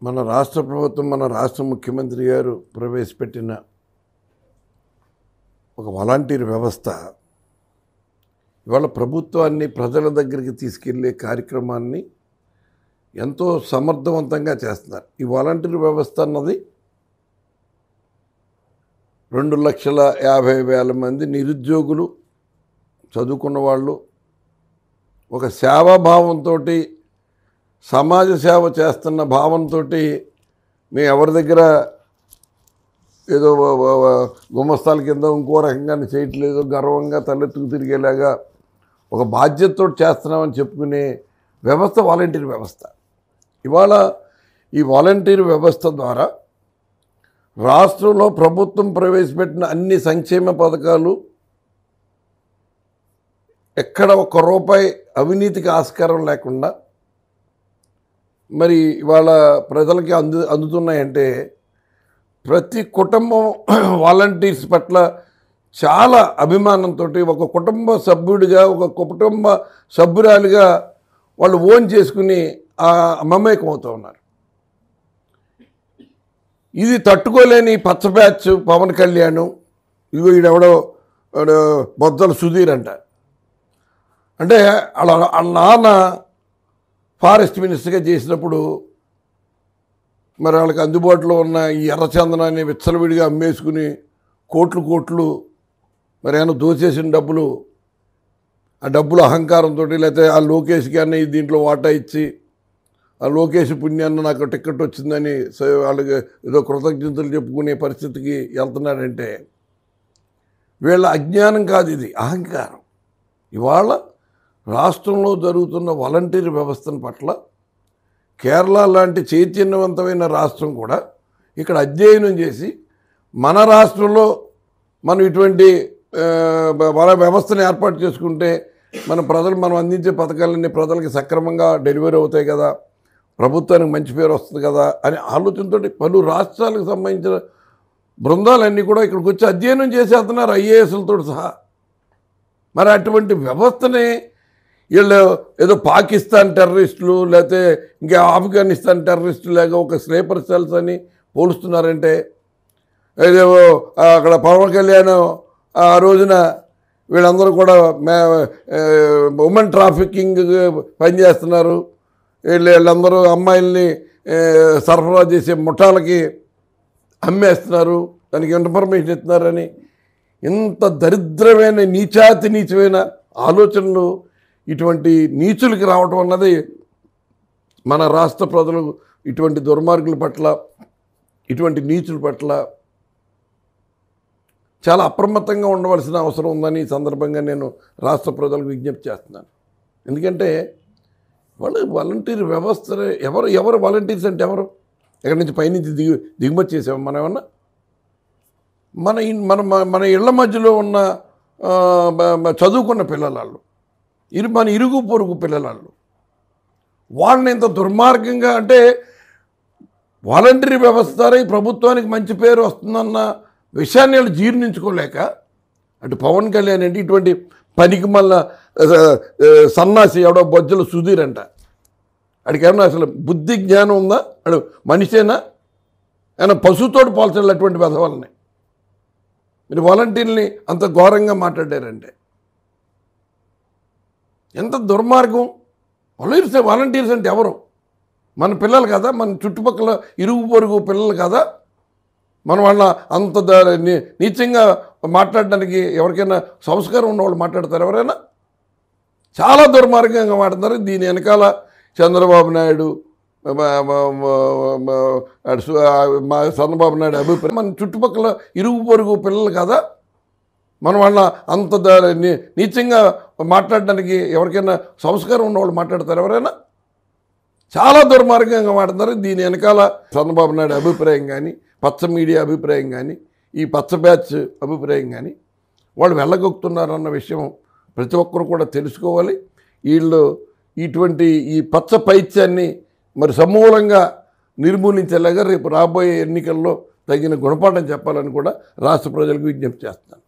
మన రాష్ట్ర ప్రభుత్వం మన రాష్ట్ర ముఖ్యమంత్రి గారు ప్రవేశపెట్టిన ఒక వాలంటీర్ వ్యవస్థ ఇవాళ ప్రభుత్వాన్ని ప్రజల దగ్గరికి తీసుకెళ్లే కార్యక్రమాన్ని ఎంతో సమర్థవంతంగా చేస్తున్నారు. ఈ వాలంటీర్ వ్యవస్థ అన్నది 2,50,000 మంది నిరుద్యోగులు, చదువుకున్న వాళ్ళు ఒక సేవాభావంతో, సమాజ సేవ చేస్తున్న భావంతో మేము ఎవరి దగ్గర ఏదో గుమస్తాల కింద ఇంకో రకంగా చేయట్లేదు, గర్వంగా తలెత్తుకు తిరిగేలాగా ఒక బాధ్యతతో చేస్తున్నామని చెప్పుకునే వ్యవస్థ వాలంటీర్ వ్యవస్థ. ఇవాళ ఈ వాలంటీర్ వ్యవస్థ ద్వారా రాష్ట్రంలో ప్రభుత్వం ప్రవేశపెట్టిన అన్ని సంక్షేమ పథకాలు ఎక్కడ ఒక్క రూపాయి అవినీతికి ఆస్కారం లేకుండా మరి ఇవాళ ప్రజలకి అందుతున్నాయంటే ప్రతి కుటుంబం వాలంటీర్స్ పట్ల చాలా అభిమానంతో, ఒక కుటుంబ సభ్యుడిగా, ఒక కుటుంబ సభ్యురాలిగా వాళ్ళు ఓన్ చేసుకుని మమేకం అవుతూ ఉన్నారు. ఇది తట్టుకోలేని పచ్చ బ్యాచ్ పవన్ కళ్యాణ్, ఇగో ఈడెవడో బొద్దల సుధీర్ అంటే వాళ్ళ నాన్న ఫారెస్ట్ మినిస్టర్గా చేసినప్పుడు మరి వాళ్ళకి అందుబాటులో ఉన్న ఈ ఎర్రచందనాన్ని విచ్చలవిడిగా అమ్మేసుకుని కోట్లు మరి ఏమైనా దోచేసిన డబ్బులు, ఆ డబ్బులు అహంకారంతో, లేకపోతే ఆ లోకేష్కి అన్న దీంట్లో వాటా ఇచ్చి ఆ లోకేష్ పుణ్యాన్ని నాకు టికెట్ వచ్చిందని వాళ్ళకి ఏదో కృతజ్ఞతలు చెప్పుకునే పరిస్థితికి వెళ్తున్నాడంటే వీళ్ళ అజ్ఞానం కాదు, ఇది అహంకారం. ఇవాళ రాష్ట్రంలో జరుగుతున్న వాలంటీర్ వ్యవస్థను పట్ల కేరళ లాంటి చైతన్యవంతమైన రాష్ట్రం కూడా ఇక్కడ అధ్యయనం చేసి మన రాష్ట్రంలో మనం ఇటువంటి వ్యవస్థను ఏర్పాటు చేసుకుంటే మనం అందించే పథకాలన్నీ ప్రజలకి సక్రమంగా డెలివరీ అవుతాయి కదా, ప్రభుత్వానికి మంచి పేరు వస్తుంది కదా అనే ఆలోచనతో పలు రాష్ట్రాలకు సంబంధించిన బృందాలన్నీ కూడా ఇక్కడికి వచ్చి అధ్యయనం చేసి వెళ్తున్నారు, ఐఏఎస్లతో సహా. మరి అటువంటి వ్యవస్థని వీళ్ళు ఏదో పాకిస్తాన్ టెర్రరిస్టులు లేకపోతే ఇంకా ఆఫ్ఘనిస్తాన్ టెర్రరిస్టులు లేక ఒక స్లీపర్ సెల్స్ అని పోలుస్తున్నారంటే, ఏదో అక్కడ పవన్ కళ్యాణ్ ఆ రోజున వీళ్ళందరూ కూడా ఉమెన్ ట్రాఫికింగ్ పనిచేస్తున్నారు, వీళ్ళందరూ అమ్మాయిల్ని సరఫరా చేసే ముఠాలకి అమ్మేస్తున్నారు, దానికి ఇన్ఫర్మేషన్ ఇస్తున్నారని ఇంత దరిద్రమైన నీచమైన ఆలోచనలు ఇటువంటి నీచులకి రావటం అన్నది మన రాష్ట్ర ప్రజలు ఇటువంటి దుర్మార్గుల పట్ల, ఇటువంటి నీచుల పట్ల చాలా అప్రమత్తంగా ఉండవలసిన అవసరం ఉందని ఈ సందర్భంగా నేను రాష్ట్ర ప్రజలకు విజ్ఞప్తి చేస్తున్నాను. ఎందుకంటే వాళ్ళు వాలంటీర్ వ్యవస్థ ఎవరు వాలంటీర్స్ అంటే ఎవరు? ఎక్కడి నుంచి పైనుంచి దిగుమతి చేసాము మనం ఏమన్నా? మన ఇళ్ల మధ్యలో ఉన్న చదువుకున్న పిల్లలు, మన ఇరుగు పొరుగు పిల్లలు, వాళ్ళని ఇంత దుర్మార్గంగా అంటే వాలంటీర్ వ్యవస్థ ద్వారా ఈ ప్రభుత్వానికి మంచి పేరు వస్తుందన్న విషయాన్ని వాళ్ళు జీర్ణించుకోలేక అటు పవన్ కళ్యాణ్ అంటే ఇటువంటి పనికి మళ్ళా సన్నాసి ఎవడో బొజ్జల సుధీర్ అడికి ఏమన్నా అసలు బుద్ధి జ్ఞానం ఉందా? అడు మనిషేనా? ఆయన పశువుతోటి పోల్చాలి అటువంటి వెధవల్ని. మీరు వాలంటీర్ని అంత ఘోరంగా మాట్లాడారంటే ఎంత దుర్మార్గం! వాలంటీర్స్ అంటే ఎవరు? మన పిల్లలు కదా, మన చుట్టుపక్కల ఇరుగు పొరుగు పిల్లలు కదా, మనం వాళ్ళ అంత నీచంగా మాట్లాడడానికి ఎవరికైనా సంస్కారం ఉన్నవాళ్ళు మాట్లాడతారు ఎవరైనా? చాలా దుర్మార్గంగా మాట్లాడతారు. దీని వెనకాల చంద్రబాబు నాయుడు అభిప్రాయం. మన చుట్టుపక్కల ఇరుగు పొరుగు పిల్లలు కదా, మనం వాళ్ళ అంత నీచంగా మాట్లాడడానికి ఎవరికైనా సంస్కారం ఉన్నవాళ్ళు మాట్లాడతారు ఎవరైనా? చాలా దుర్మార్గంగా మాట్లాడతారు. దీని వెనకాల చంద్రబాబు నాయుడు అభిప్రాయం కానీ, పచ్చ మీడియా అభిప్రాయం కానీ, ఈ పచ్చ బ్యాచ్ అభిప్రాయం కానీ వాళ్ళు వెళ్ళగొక్కుతున్నారన్న విషయం ప్రతి ఒక్కరు కూడా తెలుసుకోవాలి. వీళ్ళు ఇటువంటి ఈ పచ్చ పైత్యాన్ని మరి సమూలంగా నిర్మూలించేలాగా రేపు రాబోయే ఎన్నికల్లో తగిన గుణపాఠం చెప్పాలని కూడా రాష్ట్ర ప్రజలకు విజ్ఞప్తి చేస్తున్నాను.